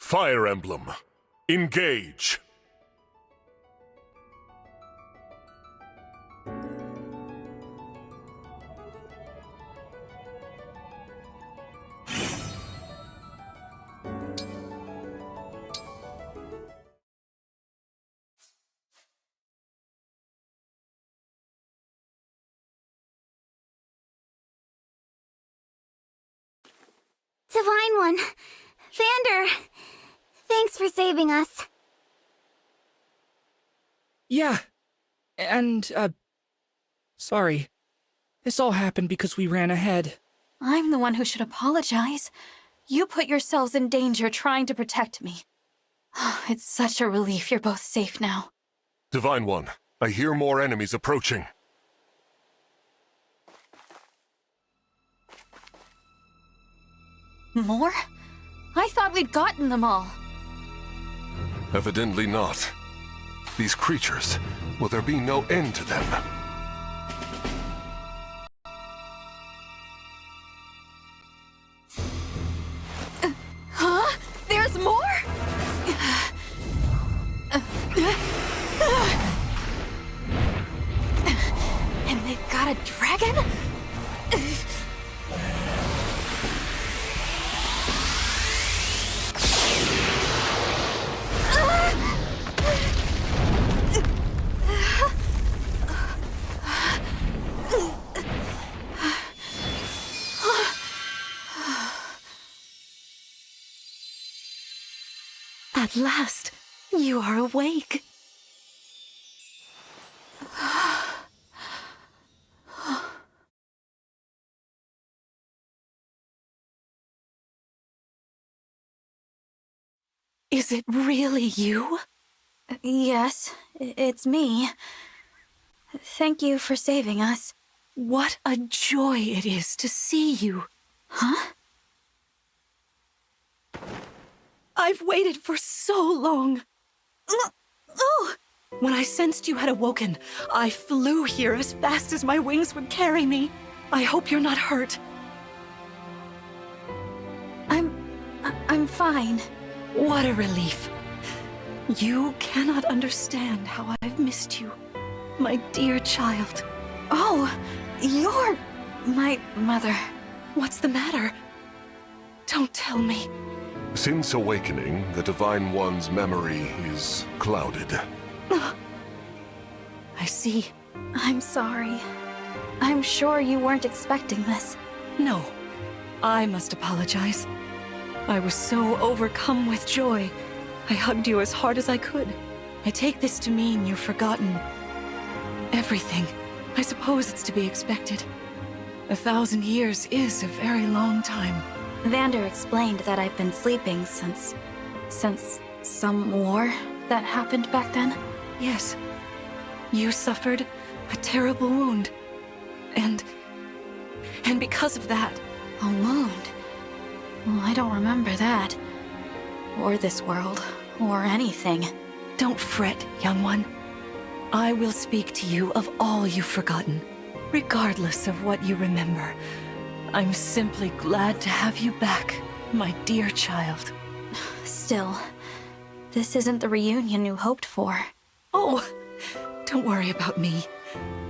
Fire Emblem. Engage. Divine One, Vander, thanks for saving us. Yeah, and, sorry. This all happened because we ran ahead. I'm the one who should apologize. You put yourselves in danger trying to protect me. It's such a relief you're both safe now. Divine One, I hear more enemies approaching. More? I thought we'd gotten them all. Evidently not. These creatures, will there be no end to them? Huh? There's more? And they've got a dragon? At last, you are awake. Is it really you? Yes, it's me. Thank you for saving us. What a joy it is to see you. Huh? I've waited for so long. When I sensed you had awoken, I flew here as fast as my wings would carry me. I hope you're not hurt. I'm fine. What a relief. You cannot understand how I've missed you, my dear child. Oh, you're my mother. What's the matter? Don't tell me. Since awakening, the Divine One's memory is clouded. I see. I'm sorry. I'm sure you weren't expecting this. No, I must apologize. I was so overcome with joy. I hugged you as hard as I could. I take this to mean you've forgotten everything. I suppose it's to be expected. 1,000 years is a very long time. Vander explained that I've been sleeping since some war that happened back then. Yes. You suffered a terrible wound. And because of that... A wound? Well, I don't remember that. Or this world. Or anything. Don't fret, young one. I will speak to you of all you've forgotten, regardless of what you remember. I'm simply glad to have you back, my dear child. Still, this isn't the reunion you hoped for. Oh, don't worry about me.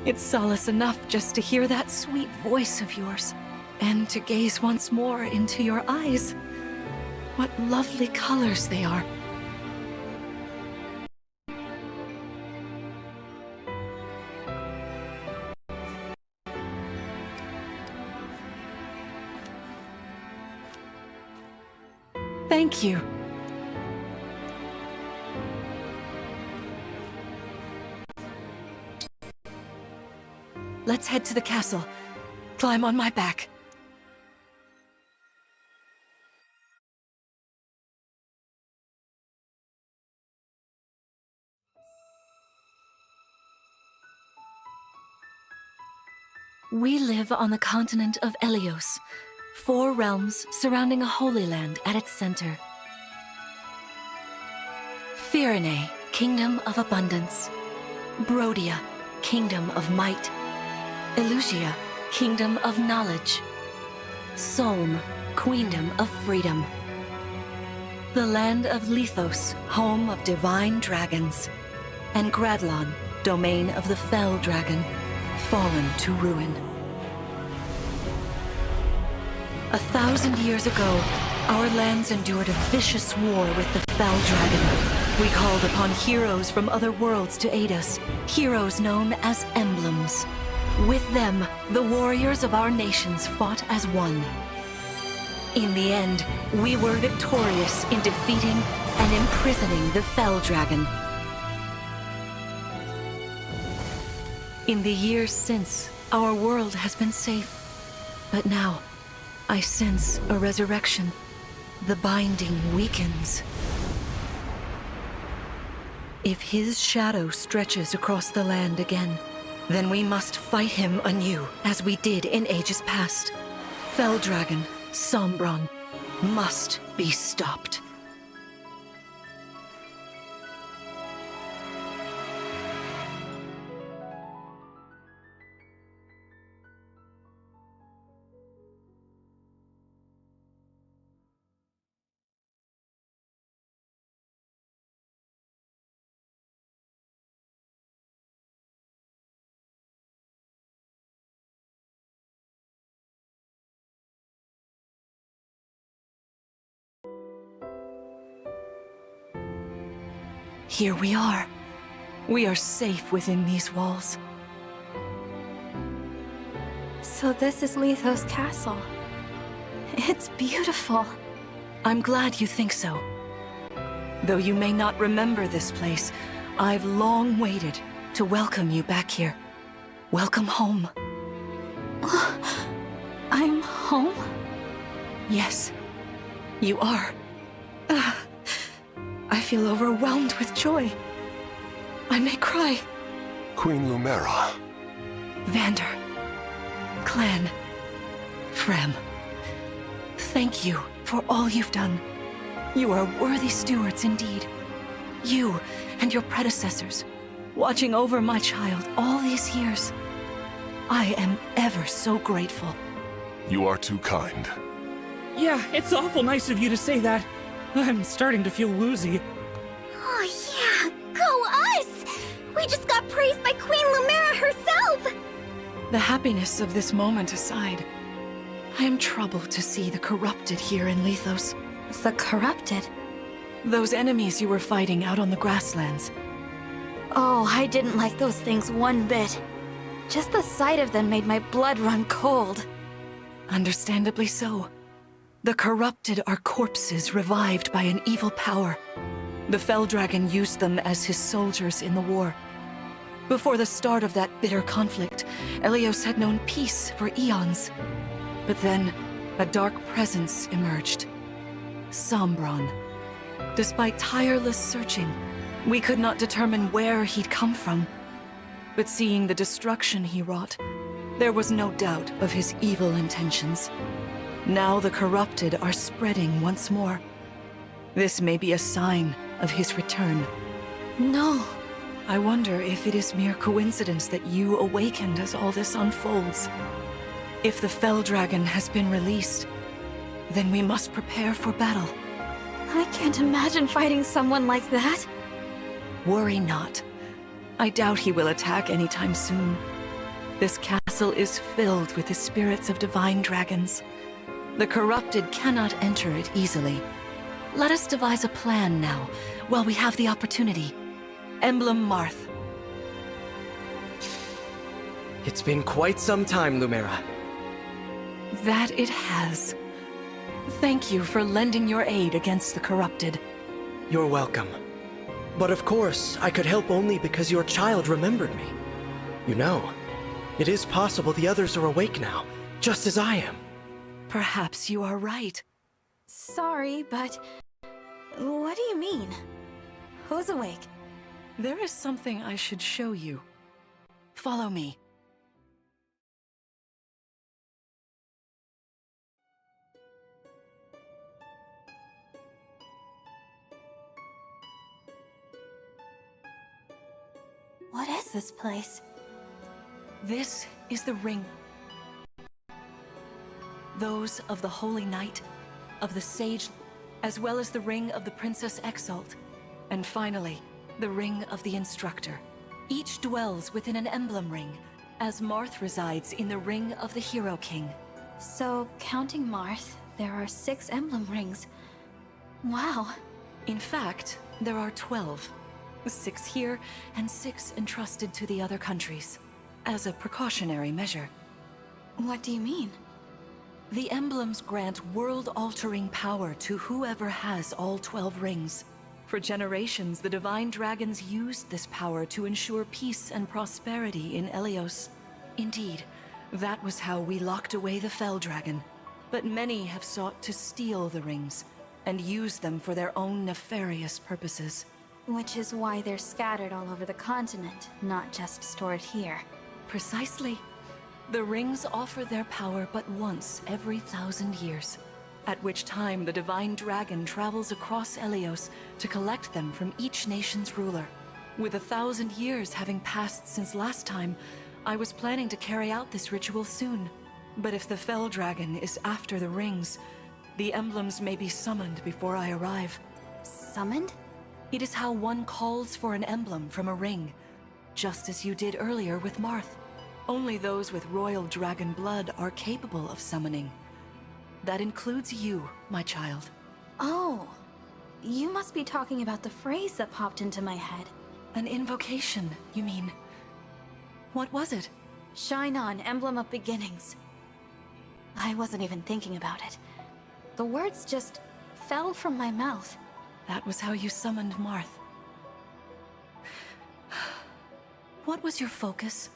It's solace enough just to hear that sweet voice of yours, and to gaze once more into your eyes. What lovely colors they are. Thank you. Let's head to the castle. Climb on my back. We live on the continent of Elios, 4 realms surrounding a holy land at its center. Firene, Kingdom of Abundance. Brodia, Kingdom of Might. Elusia, Kingdom of Knowledge. Solm, Queendom of Freedom. The land of Lithos, home of divine dragons. And Gradlon, domain of the fell dragon, fallen to ruin. 1,000 years ago, our lands endured a vicious war with the fell dragon. We called upon heroes from other worlds to aid us, heroes known as Emblems. With them, the warriors of our nations fought as one. In the end, we were victorious in defeating and imprisoning the fell dragon. In the years since, our world has been safe. But now, I sense a resurrection. The binding weakens. If his shadow stretches across the land again, then we must fight him anew, as we did in ages past. Fell Dragon, Sombron, must be stopped. Here we are. We are safe within these walls. So this is Lithos Castle. It's beautiful. I'm glad you think so. Though you may not remember this place, I've long waited to welcome you back here. Welcome home. I'm home? Yes, you are. I feel overwhelmed with joy. I may cry. Queen Lumera. Vander, Clan, Frem, thank you for all you've done. You are worthy stewards indeed. You and your predecessors, watching over my child all these years. I am ever so grateful. You are too kind. Yeah, it's awful nice of you to say that. I'm starting to feel woozy. Oh yeah, go us! We just got praised by Queen Lumera herself! The happiness of this moment aside, I am troubled to see the corrupted here in Lithos. The corrupted? Those enemies you were fighting out on the grasslands. Oh, I didn't like those things one bit. Just the sight of them made my blood run cold. Understandably so. The corrupted are corpses revived by an evil power. The Fell Dragon used them as his soldiers in the war. Before the start of that bitter conflict, Elios had known peace for eons. But then, a dark presence emerged. Sombron. Despite tireless searching, we could not determine where he'd come from. But seeing the destruction he wrought, there was no doubt of his evil intentions. Now the corrupted are spreading once more. This may be a sign of his return. No. I wonder if it is mere coincidence that you awakened as all this unfolds. If the Fell Dragon has been released, then we must prepare for battle. I can't imagine fighting someone like that. Worry not. I doubt he will attack anytime soon. This castle is filled with the spirits of divine dragons. The corrupted cannot enter it easily. Let us devise a plan now, while we have the opportunity. Emblem Marth. It's been quite some time, Lumera. That it has. Thank you for lending your aid against the corrupted. You're welcome. But of course, I could help only because your child remembered me. You know, it is possible the others are awake now, just as I am. Perhaps you are right. Sorry, but... what do you mean? Who's awake? There is something I should show you. Follow me. What is this place? This is the ring. Those of the Holy Knight, of the Sage, as well as the ring of the Princess Exalt, and finally, the ring of the Instructor. Each dwells within an emblem ring, as Marth resides in the ring of the Hero King. So, counting Marth, there are 6 emblem rings. Wow. In fact, there are 12. 6 here, and 6 entrusted to the other countries, as a precautionary measure. What do you mean? The emblems grant world-altering power to whoever has all 12 rings. For generations, the Divine Dragons used this power to ensure peace and prosperity in Elios. Indeed, that was how we locked away the Fell Dragon. But many have sought to steal the rings, and use them for their own nefarious purposes. Which is why they're scattered all over the continent, not just stored here. Precisely. The rings offer their power but once every 1,000 years, at which time the Divine Dragon travels across Elios to collect them from each nation's ruler. With 1,000 years having passed since last time, I was planning to carry out this ritual soon. But if the Fell Dragon is after the rings, the emblems may be summoned before I arrive. Summoned? It is how one calls for an emblem from a ring, just as you did earlier with Marth. Only those with royal dragon blood are capable of summoning. That includes you, my child. Oh, you must be talking about the phrase that popped into my head. An invocation, you mean? What was it? Shine on, Emblem of Beginnings. I wasn't even thinking about it. The words just fell from my mouth. That was how you summoned Marth. What was your focus?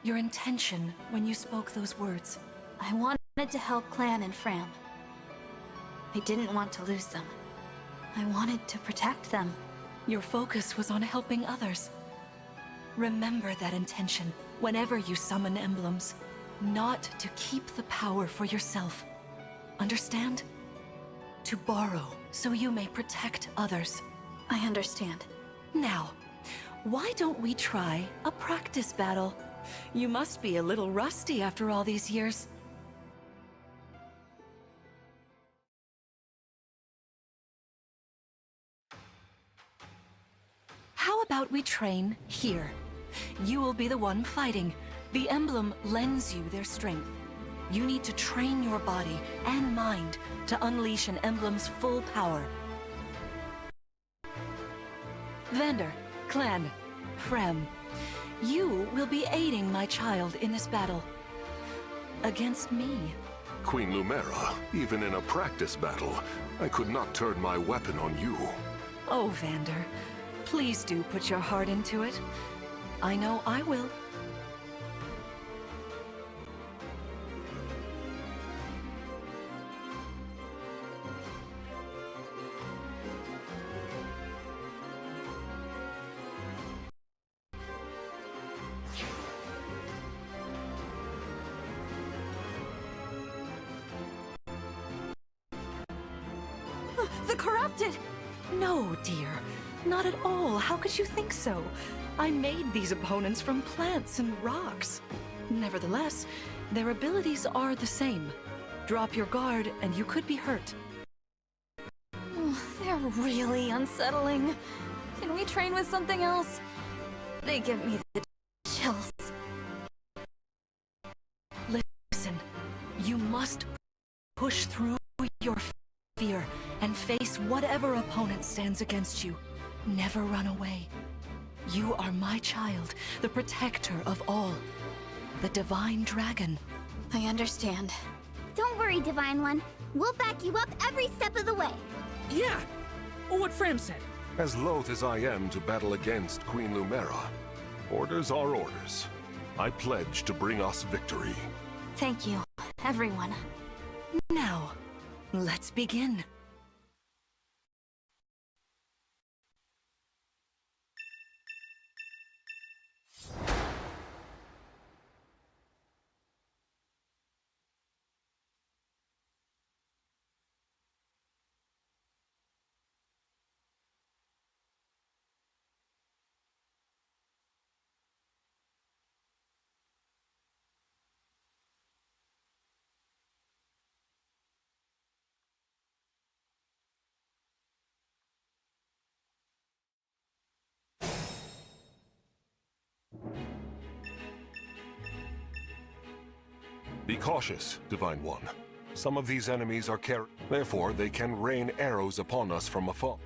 Your intention when you spoke those words? I wanted to help Clan and Fram. I didn't want to lose them. I wanted to protect them. Your focus was on helping others. Remember that intention whenever you summon emblems. Not to keep the power for yourself. Understand? To borrow so you may protect others. I understand. Now, why don't we try a practice battle? You must be a little rusty after all these years. How about we train here? You will be the one fighting. The emblem lends you their strength. You need to train your body and mind to unleash an emblem's full power. Vander, Clan, Frem, you will be aiding my child in this battle. Against me. Queen Lumera, even in a practice battle, I could not turn my weapon on you. Oh, Vander, please do put your heart into it. I know I will. The Corrupted! No, dear. Not at all. How could you think so? I made these opponents from plants and rocks. Nevertheless, their abilities are the same. Drop your guard and you could be hurt. They're really unsettling. Can we train with something else? They give me the chills. Listen, you must push through your fear and face whatever opponent stands against you. Never run away. You are my child, the protector of all. The Divine Dragon. I understand. Don't worry, Divine One. We'll back you up every step of the way. Yeah! What Fram said. As loath as I am to battle against Queen Lumera, orders are orders. I pledge to bring us victory. Thank you, everyone. Now, let's begin. Be cautious, Divine One. Some of these enemies are therefore they can rain arrows upon us from afar.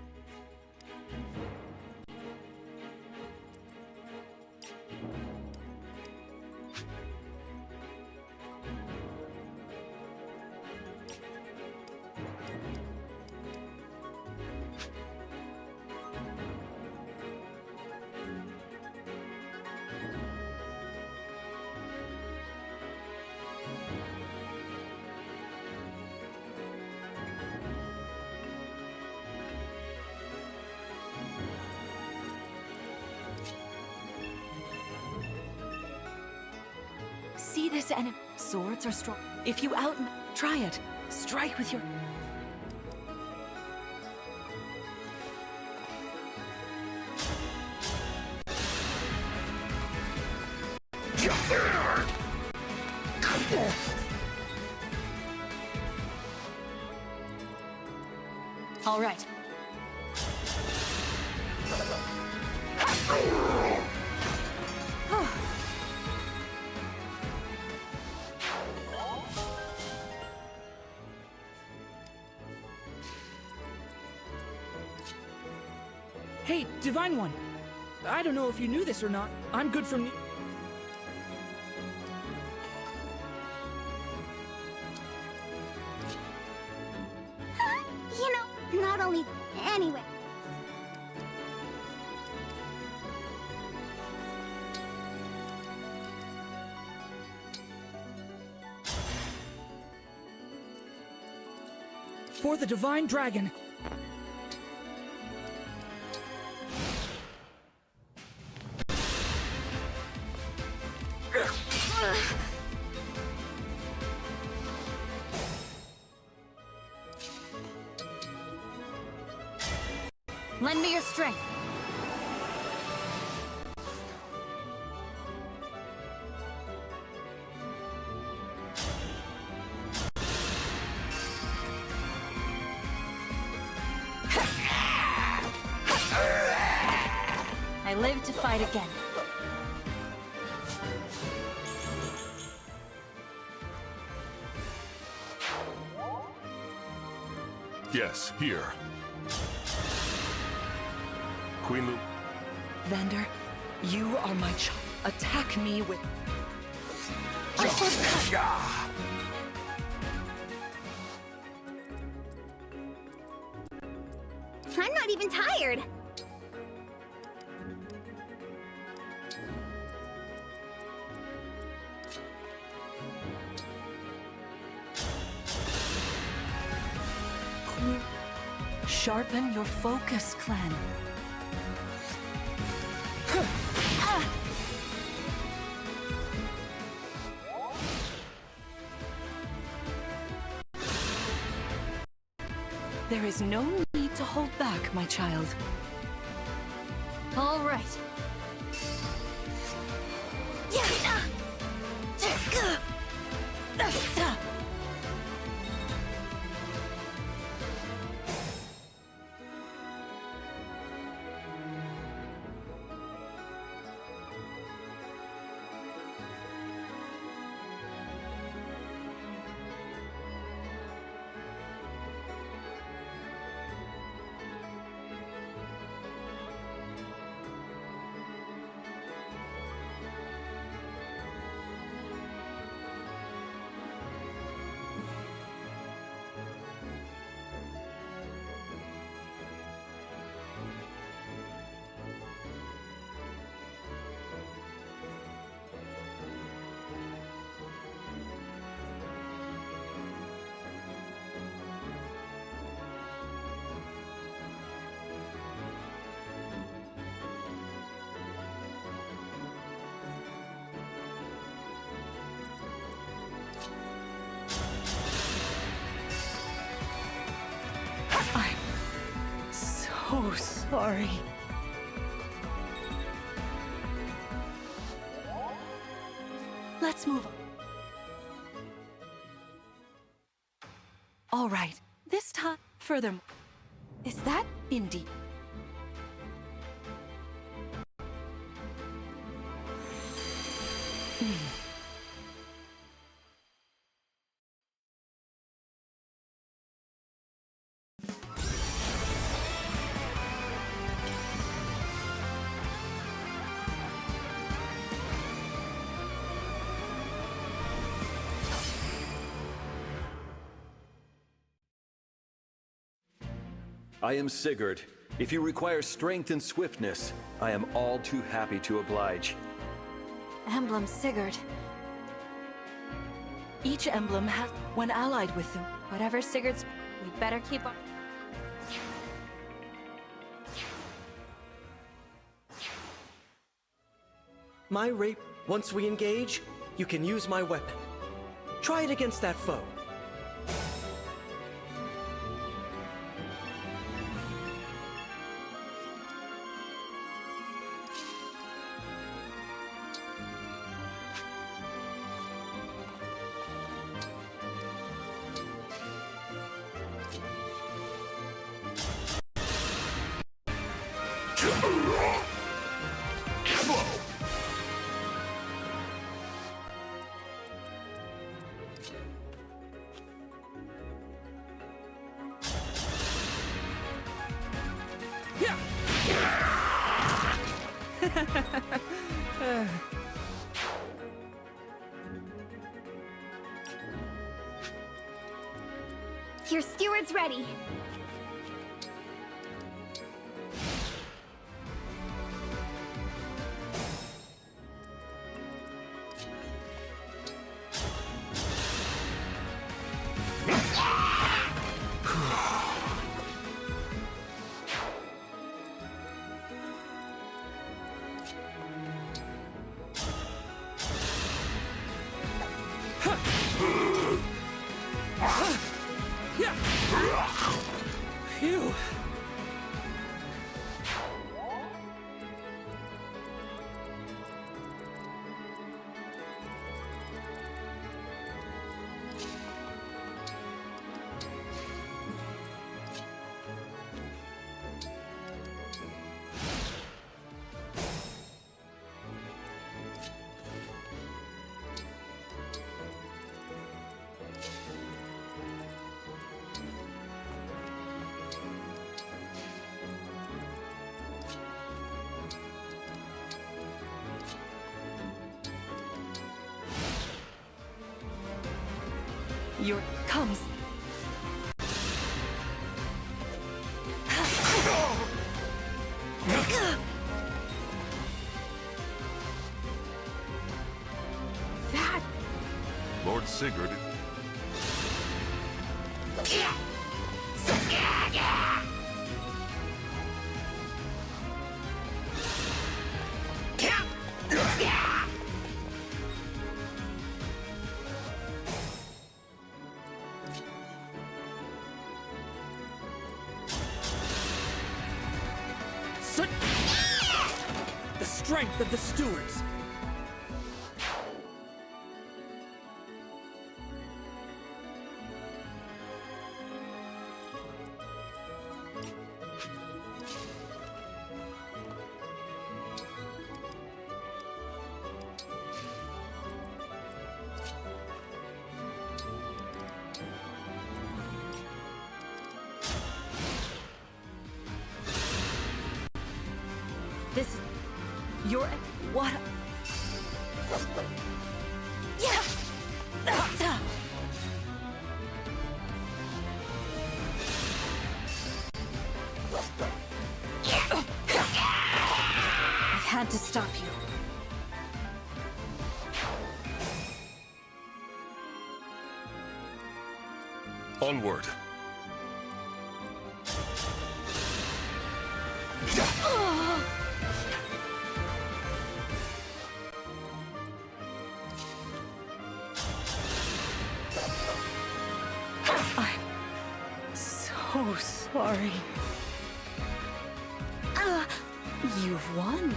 See this enemy? Swords are strong. If you try it. Strike with your... All right. Hey, Divine One! I don't know if you knew this or not. I'm good from... You know, not only... Anyway. For the Divine Dragon! Lend me your strength. I live to fight again. Yes, here. Queen Lu... Vander, you are my child. Attack me with... I'm not even tired. Sharpen your focus, clan. There is no need to hold back, my child. All right. Oh, sorry. Let's move on. All right. This time, furthermore. Is that indeed? I am Sigurd. If you require strength and swiftness, I am all too happy to oblige. Emblem Sigurd. Each emblem has one allied with them. Whatever Sigurd's, we better keep on. My rape, once we engage, you can use my weapon. Try it against that foe. Your steward's ready. Phew. Your comes. That... Lord Sigurd. The strength of the stewards. This is your what? Yeah! I had to stop you. Onward. I'm so sorry. You've won.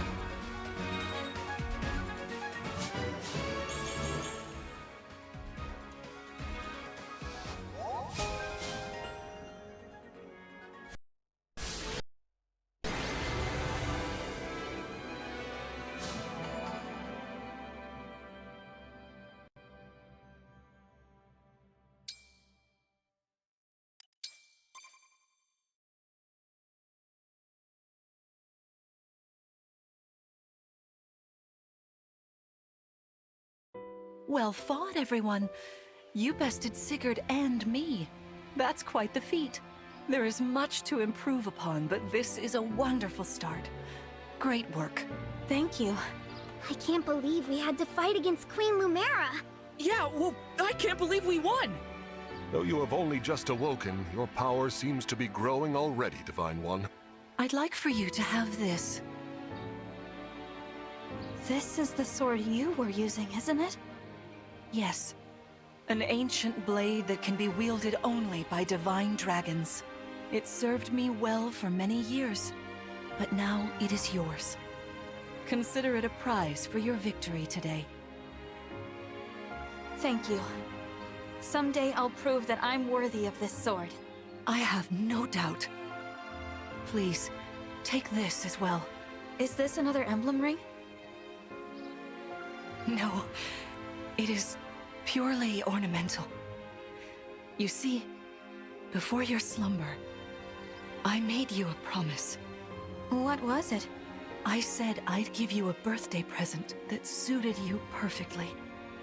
Well fought, everyone. You bested Sigurd and me. That's quite the feat. There is much to improve upon, but this is a wonderful start. Great work. Thank you. I can't believe we had to fight against Queen Lumera. Yeah, well, I can't believe we won! Though you have only just awoken, your power seems to be growing already, Divine One. I'd like for you to have this. This is the sword you were using, isn't it? Yes. An ancient blade that can be wielded only by divine dragons. It served me well for many years, but now it is yours. Consider it a prize for your victory today. Thank you. Someday I'll prove that I'm worthy of this sword. I have no doubt. Please, take this as well. Is this another emblem ring? No, it is purely ornamental. You see, before your slumber, I made you a promise. What was it? I said I'd give you a birthday present that suited you perfectly.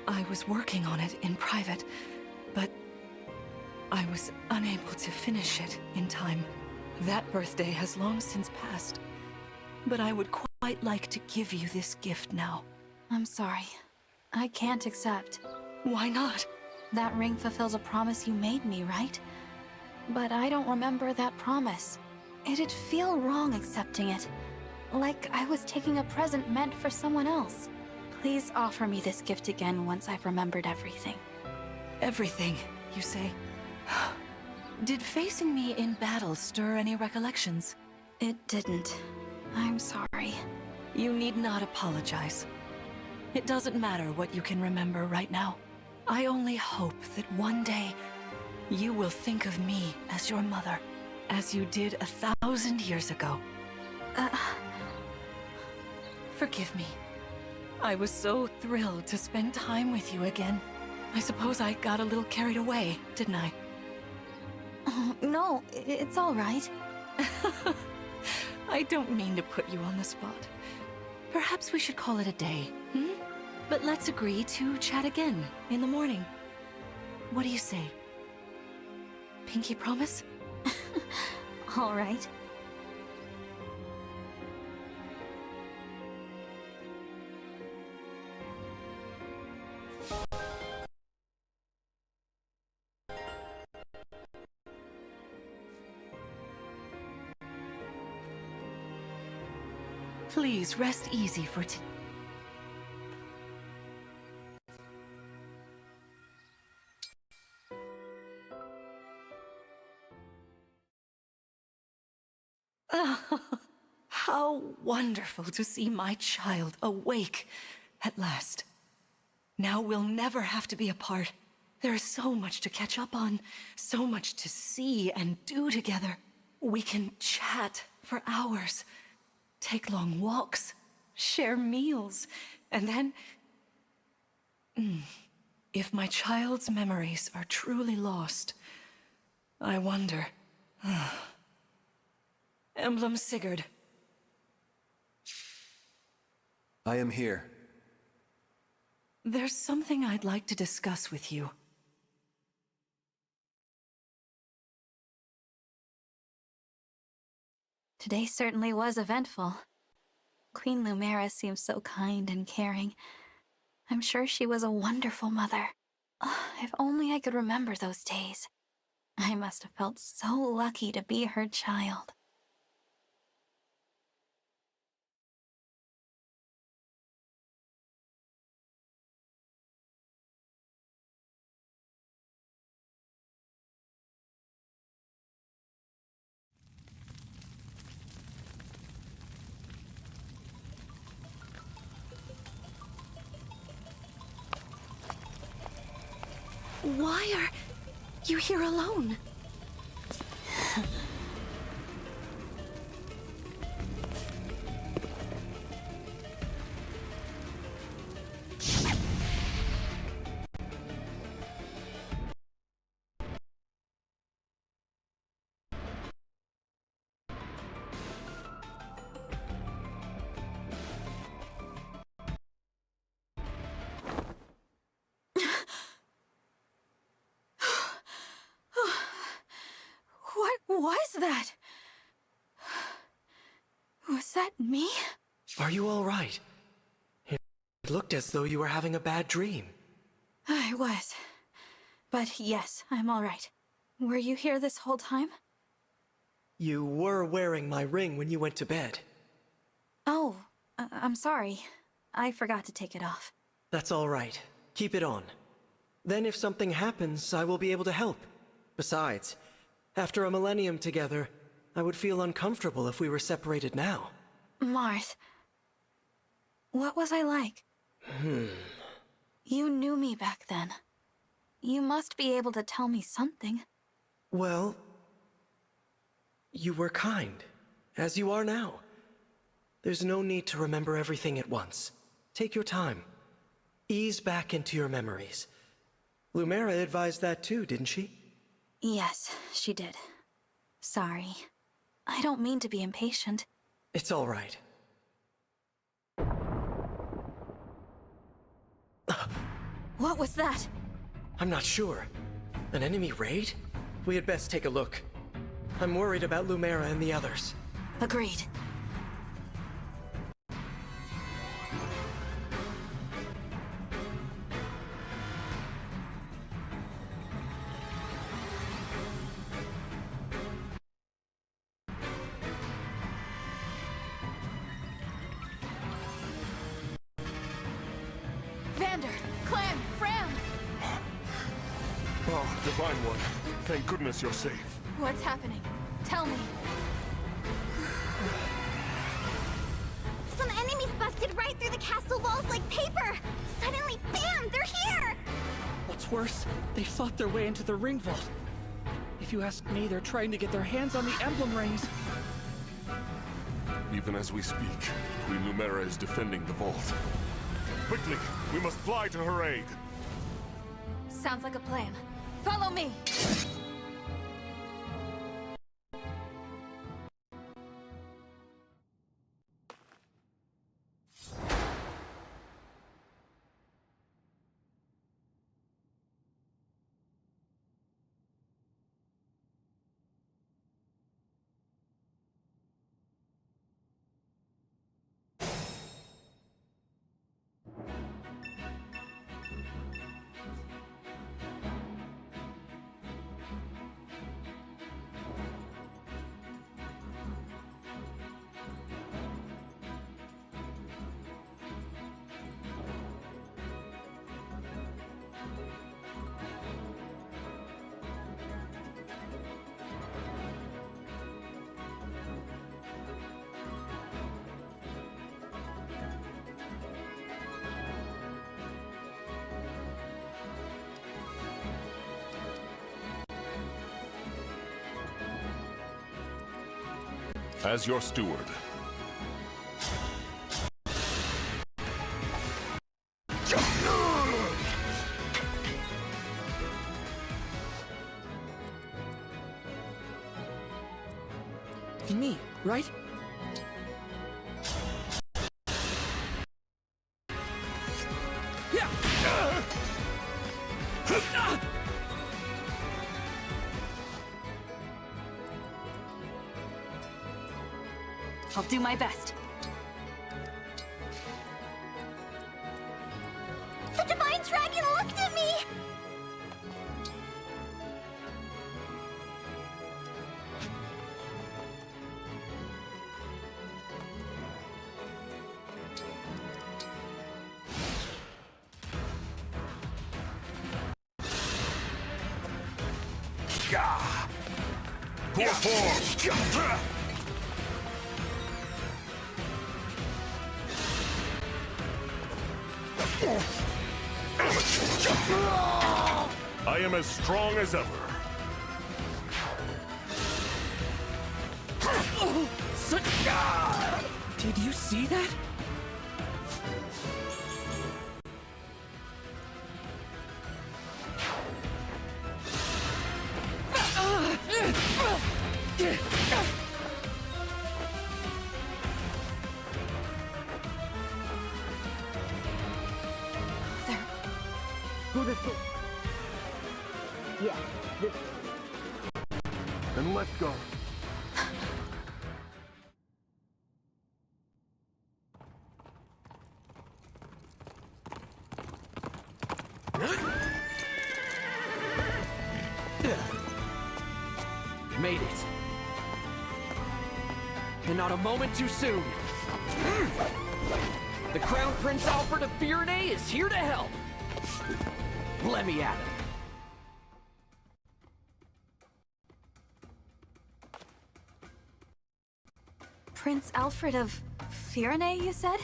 I was working on it in private, but I was unable to finish it in time. That birthday has long since passed, but I would quite like to give you this gift now. I'm sorry. I can't accept. Why not? That ring fulfills a promise you made me, right? But I don't remember that promise. It'd feel wrong accepting it. Like I was taking a present meant for someone else. Please offer me this gift again once I've remembered everything. Everything, you say? Did facing me in battle stir any recollections? It didn't. I'm sorry. You need not apologize. It doesn't matter what you can remember right now. I only hope that one day you will think of me as your mother, as you did 1,000 years ago. Forgive me. I was so thrilled to spend time with you again. I suppose I got a little carried away, didn't I? Oh, no, it's all right. I don't mean to put you on the spot. Perhaps we should call it a day, hmm? But let's agree to chat again in the morning. What do you say? Pinky promise? All right. Please rest easy for today. How wonderful to see my child awake at last. Now we'll never have to be apart. There is so much to catch up on, so much to see and do together. We can chat for hours, take long walks, share meals, and then... If my child's memories are truly lost, I wonder... Emblem Sigurd. I am here. There's something I'd like to discuss with you. Today certainly was eventful. Queen Lumera seems so kind and caring. I'm sure she was a wonderful mother. If only I could remember those days. I must have felt so lucky to be her child. Why are you here alone? was that? Was that me? Are you all right? It looked as though you were having a bad dream. I was. But yes, I'm all right. Were you here this whole time? You were wearing my ring when you went to bed. Oh, I'm sorry. I forgot to take it off. That's all right. Keep it on. Then if something happens, I will be able to help. Besides, after a millennium together, I would feel uncomfortable if we were separated now. Marth, what was I like? You knew me back then. You must be able to tell me something. Well, you were kind, as you are now. There's no need to remember everything at once. Take your time. Ease back into your memories. Lumera advised that too, didn't she? Yes, she did. Sorry. I don't mean to be impatient. It's all right. What was that? I'm not sure. An enemy raid? We had best take a look. I'm worried about Lumera and the others. Agreed. Vander, Clem, Fram! Oh, Divine One. Thank goodness you're safe. What's happening? Tell me. Some enemies busted right through the castle walls like paper! Suddenly, bam! They're here! What's worse, they fought their way into the ring vault. If you ask me, they're trying to get their hands on the emblem rings. Even as we speak, Queen Lumera is defending the vault. Quickly, we must fly to her aid. Sounds like a plan. Follow me! As your steward. Me, right? I'll do my best. The Divine Dragon looked at me! Pour forth! I am as strong as ever. Did you see that? Then let's go. not a moment too soon. The Crown Prince Alfred of Firenze is here to help. Let me at him. Prince Alfred of Firenze, you said?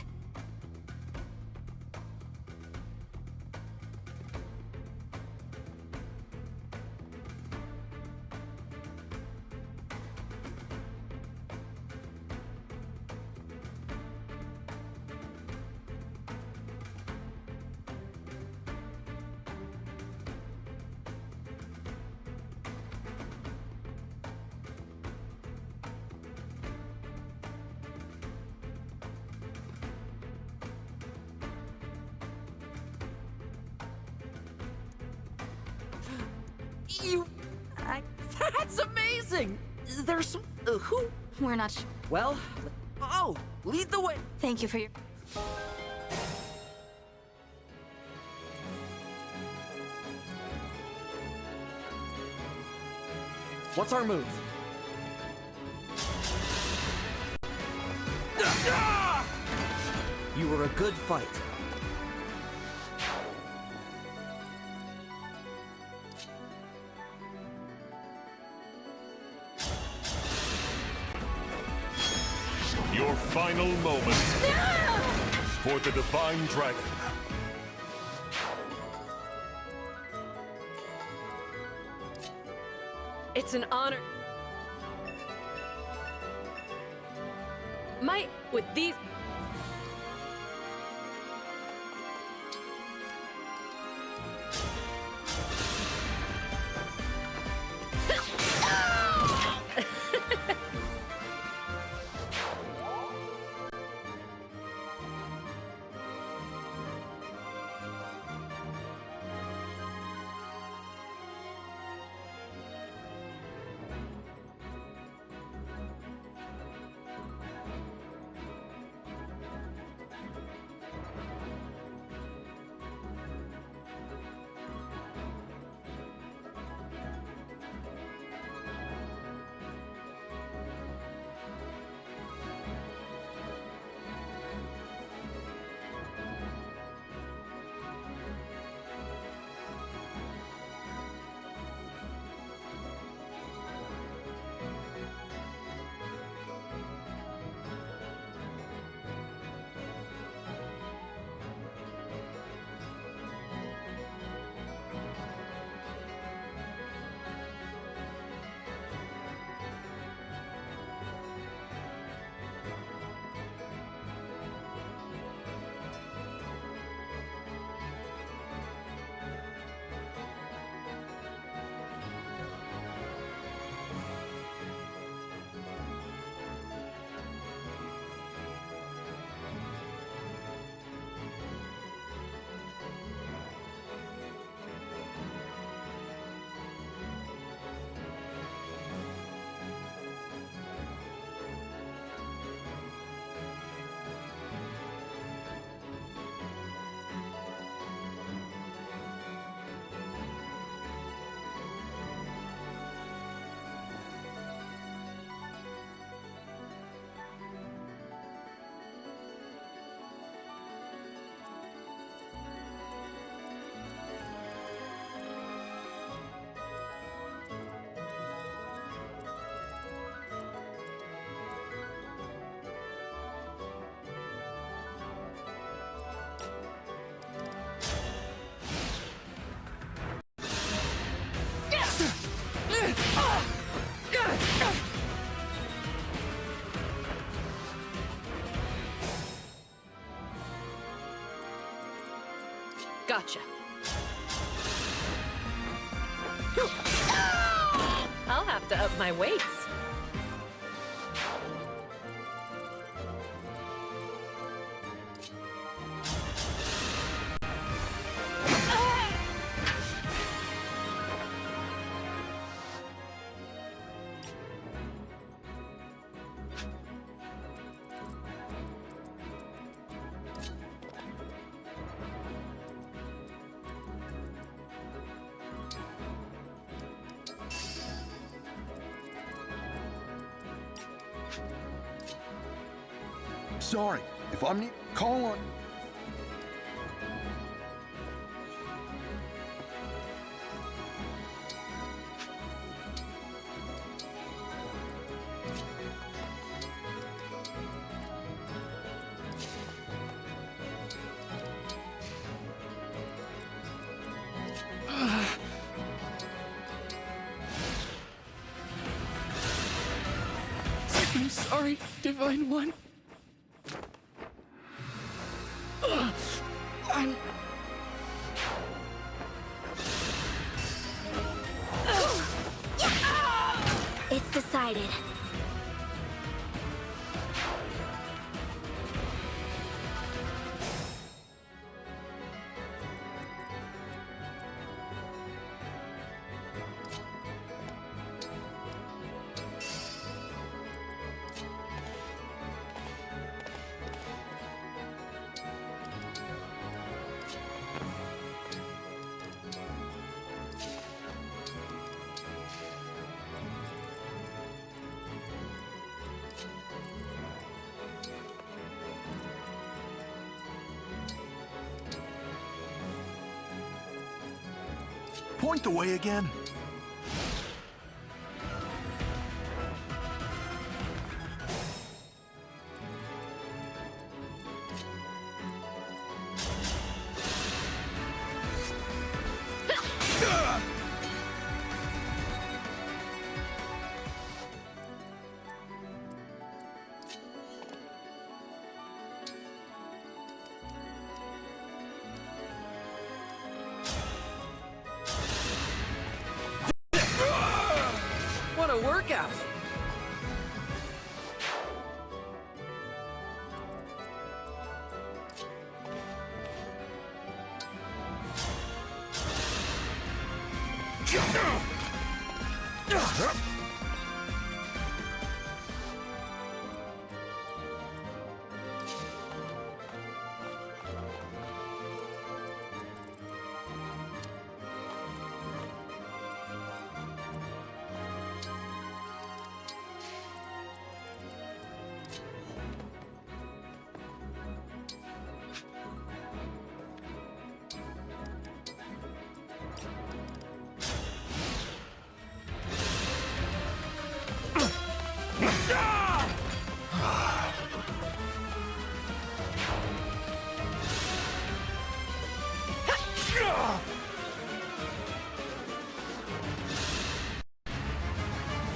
That's amazing! There's some... who? We're not Well... Oh, lead the way! Thank you for your... What's our move? You were a good fight. Your final moment for the Divine Dragon. It's an honor. With these... Gotcha. I'll have to up my weights. Sorry, if I'm need, call on. I'm sorry, Divine One. I'm... It's decided. Point the way again. What a workout!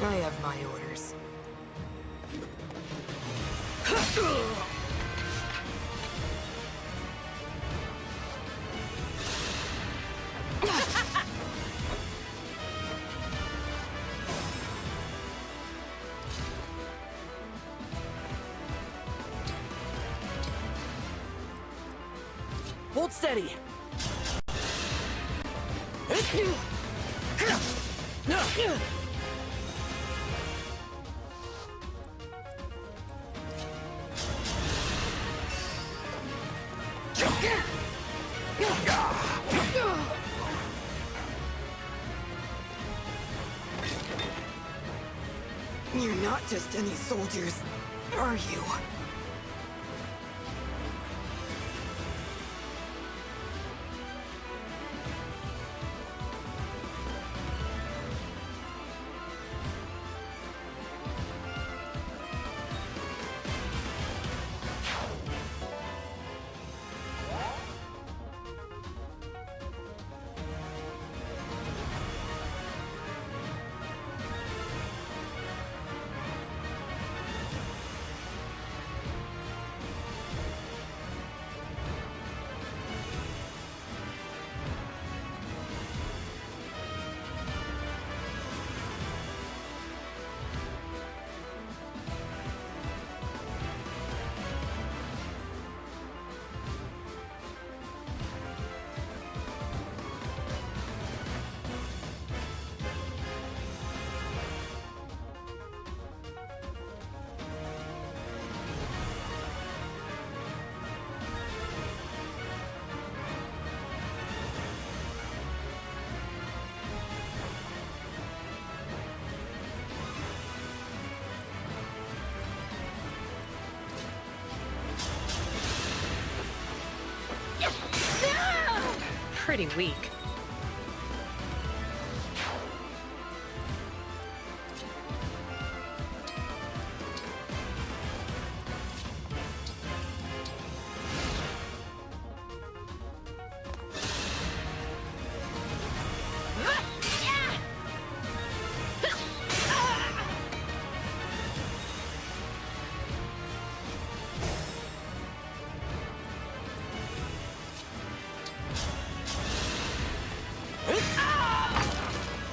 I have my orders. Hold steady. You're not just any soldiers, are you? pretty weak.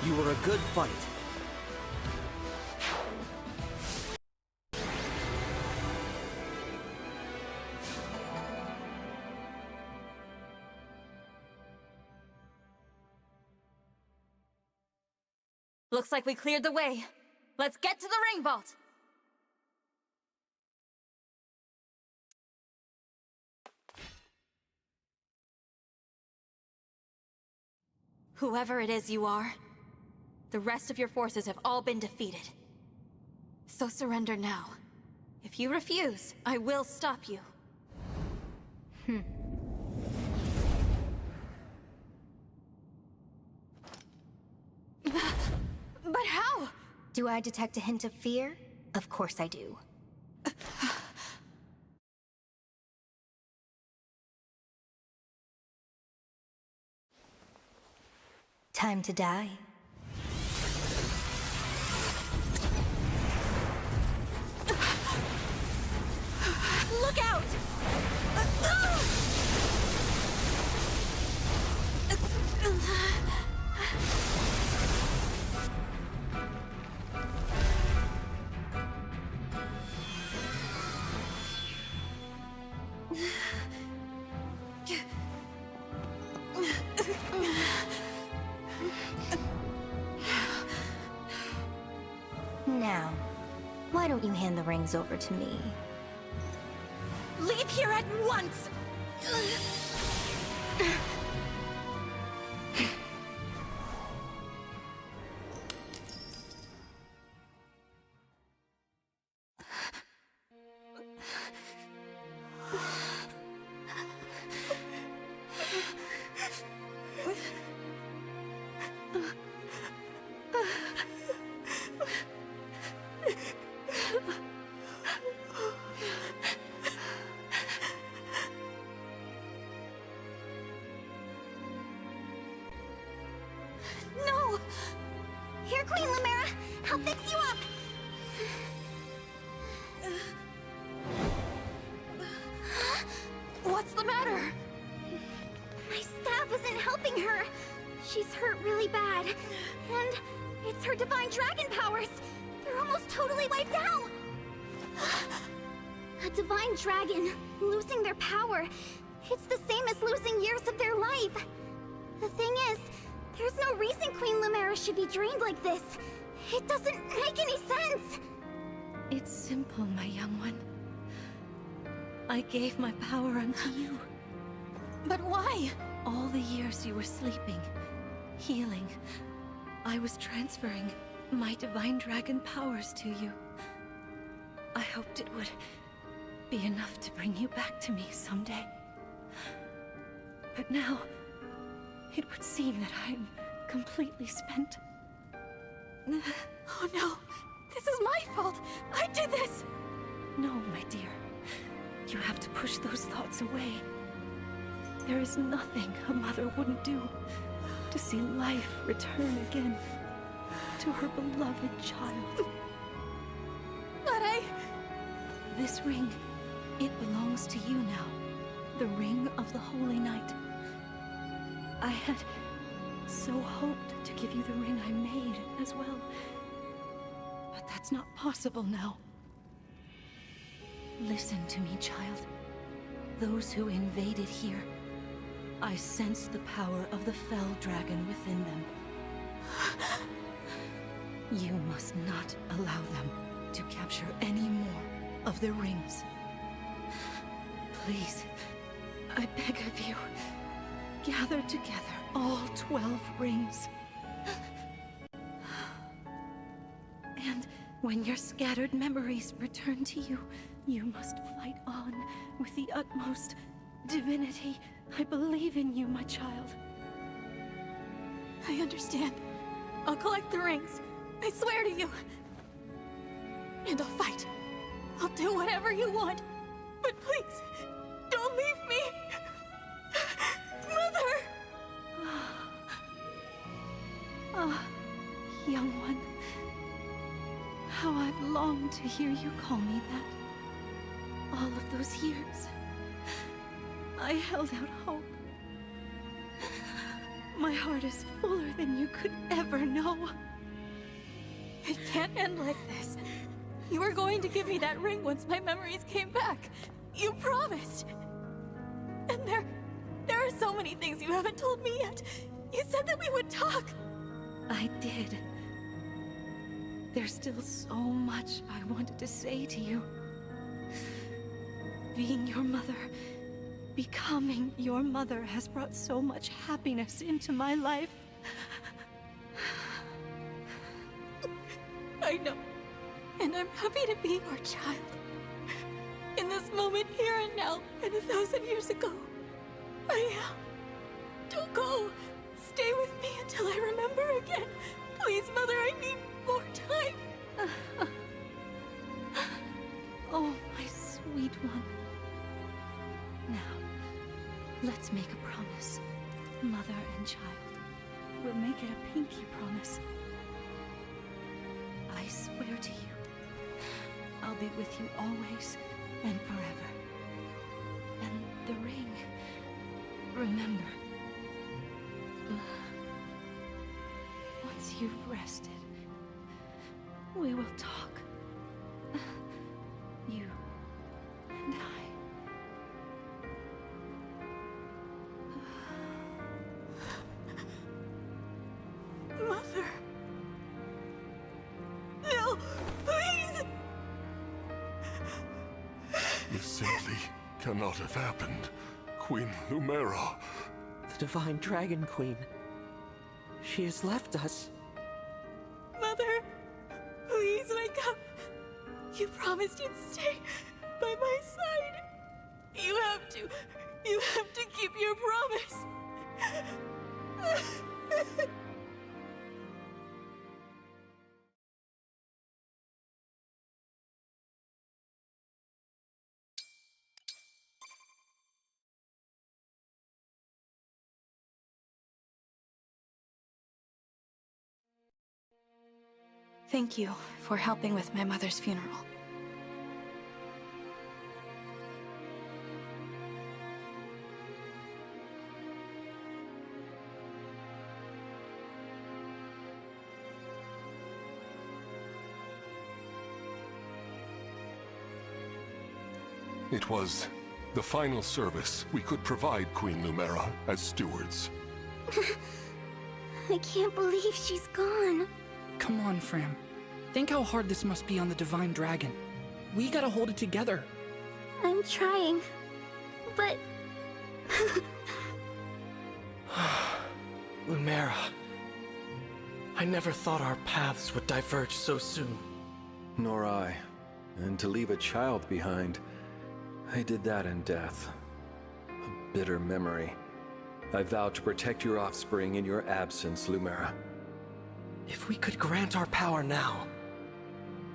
You were a good fight. Looks like we cleared the way. Let's get to the ring vault! Whoever it is you are, the rest of your forces have all been defeated. So surrender now. If you refuse, I will stop you. But how? Do I detect a hint of fear? Of course I do. Time to die. Look out! Now, why don't you hand the rings over to me? Leave here at once! No! Here, Queen Lumera! I'll fix you up! What's the matter? My staff isn't helping her. She's hurt really bad. And it's her divine dragon powers. They're almost totally wiped out. A divine dragon, losing their power. It's the same as losing years of their life. The thing is, there's no reason Queen Lumera should be drained like this. It doesn't make any sense. It's simple, my young one. I gave my power unto you. But why? All the years you were sleeping, healing, I was transferring my divine dragon powers to you. I hoped it would be enough to bring you back to me someday. But now, it would seem that I'm completely spent. Oh no! This is my fault! I did this! No, my dear. You have to push those thoughts away. There is nothing a mother wouldn't do to see life return again to her beloved child. But This ring, it belongs to you now. The ring of the Holy Night. I had so hoped to give you the ring I made as well. But that's not possible now. Listen to me, child. Those who invaded here, I sensed the power of the fell dragon within them. You must not allow them to capture any more of the rings. Please, I beg of you, gather together all 12 rings. And when your scattered memories return to you, you must fight on with the utmost divinity. I believe in you, my child. I understand. I'll collect the rings. I swear to you. And I'll fight. I'll do whatever you want. But please, don't leave me. Mother! Ah, young one. How I've longed to hear you call me that. All of those years, I held out hope. My heart is fuller than you could ever know. It can't end like this. You were going to give me that ring once my memories came back. You promised. And there are so many things you haven't told me yet. You said that we would talk. I did. There's still so much I wanted to say to you. Being your mother, becoming your mother has brought so much happiness into my life. I know. And I'm happy to be your child. In this moment, here and now, and 1,000 years ago, I am. Don't go. Stay with me until I remember again. Please, Mother, I need more time. Oh, my sweet one. Now, let's make a promise. Mother and child. We'll make it a pinky promise. I swear to you, I'll be with you always and forever. And the ring, remember. Once you've rested, we will talk. You and I. Mother. No, please! This simply cannot have happened. Queen Lumera. The Divine Dragon Queen. She has left us. Mother, please wake up. You promised you'd stay by my side. You have to keep your promise. Thank you for helping with my mother's funeral. It was the final service we could provide Queen Lumera as stewards. I can't believe she's gone. Come on, Fram. Think how hard this must be on the Divine Dragon. We gotta hold it together. I'm trying, but... Lumera. I never thought our paths would diverge so soon. Nor I. And to leave a child behind, I did that in death. A bitter memory. I vowed to protect your offspring in your absence, Lumera. If we could grant our power now...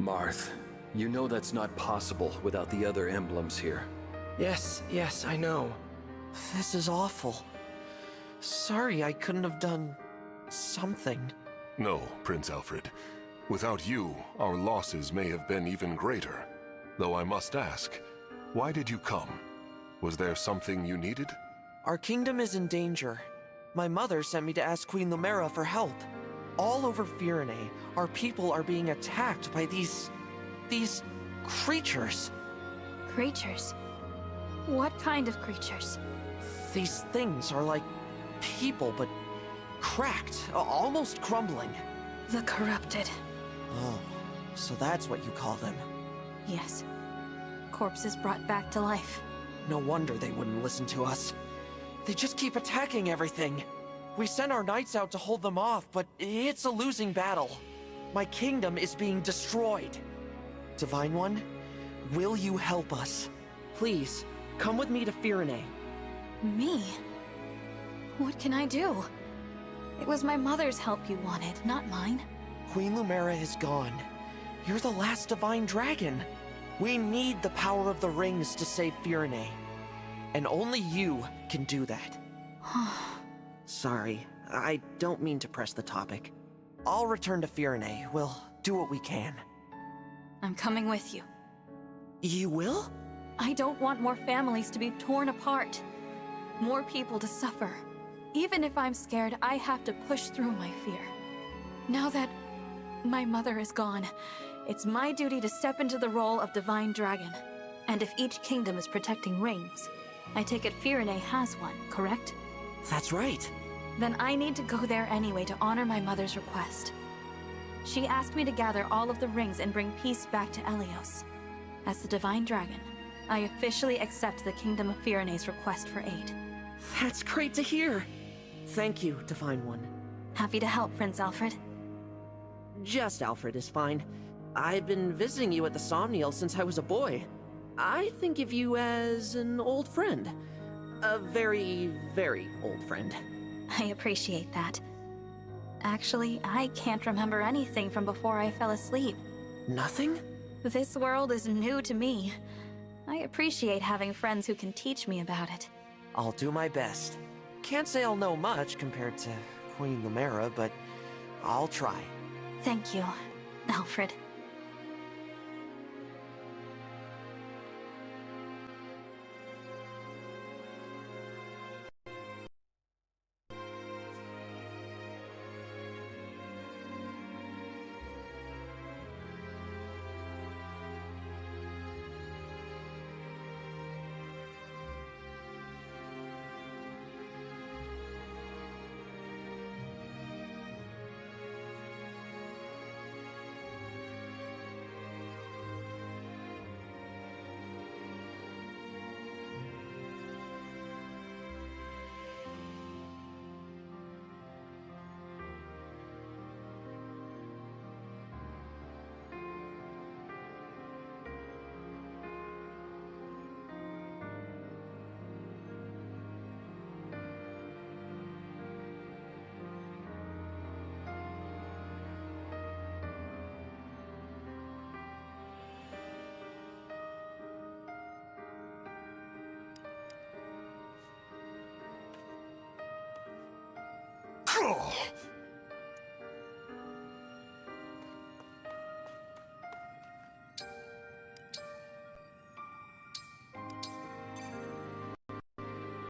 Marth, you know that's not possible without the other emblems here. Yes, I know. This is awful. Sorry I couldn't have done... something. No, Prince Alfred. Without you, our losses may have been even greater. Though I must ask, why did you come? Was there something you needed? Our kingdom is in danger. My mother sent me to ask Queen Lumera for help. All over Firene, our people are being attacked by these creatures. Creatures? What kind of creatures? These things are like people, but cracked, almost crumbling. The corrupted. Oh, so that's what you call them. Yes. Corpses brought back to life. No wonder they wouldn't listen to us. They just keep attacking everything. We sent our knights out to hold them off, but it's a losing battle. My kingdom is being destroyed. Divine One, will you help us? Please, come with me to Firene. Me? What can I do? It was my mother's help you wanted, not mine. Queen Lumera is gone. You're the last divine dragon. We need the power of the rings to save Firene. And only you can do that. Sorry, I don't mean to press the topic. I'll return to Firene. We'll do what we can. I'm coming with you. You will? I don't want more families to be torn apart. More people to suffer. Even if I'm scared, I have to push through my fear. Now that my mother is gone, it's my duty to step into the role of Divine Dragon. And if each kingdom is protecting rings, I take it Firene has one, correct? That's right. Then I need to go there anyway to honor my mother's request. She asked me to gather all of the rings and bring peace back to Elios. As the Divine Dragon, I officially accept the Kingdom of Firene's request for aid. That's great to hear. Thank you, Divine One. Happy to help, Prince Alfred. Just Alfred is fine. I've been visiting you at the Somniel since I was a boy. I think of you as an old friend. A very, very old friend. I appreciate that. Actually, I can't remember anything from before I fell asleep. Nothing? This world is new to me. I appreciate having friends who can teach me about it. I'll do my best. Can't say I'll know much compared to Queen Lumera, but I'll try. Thank you, Alfred.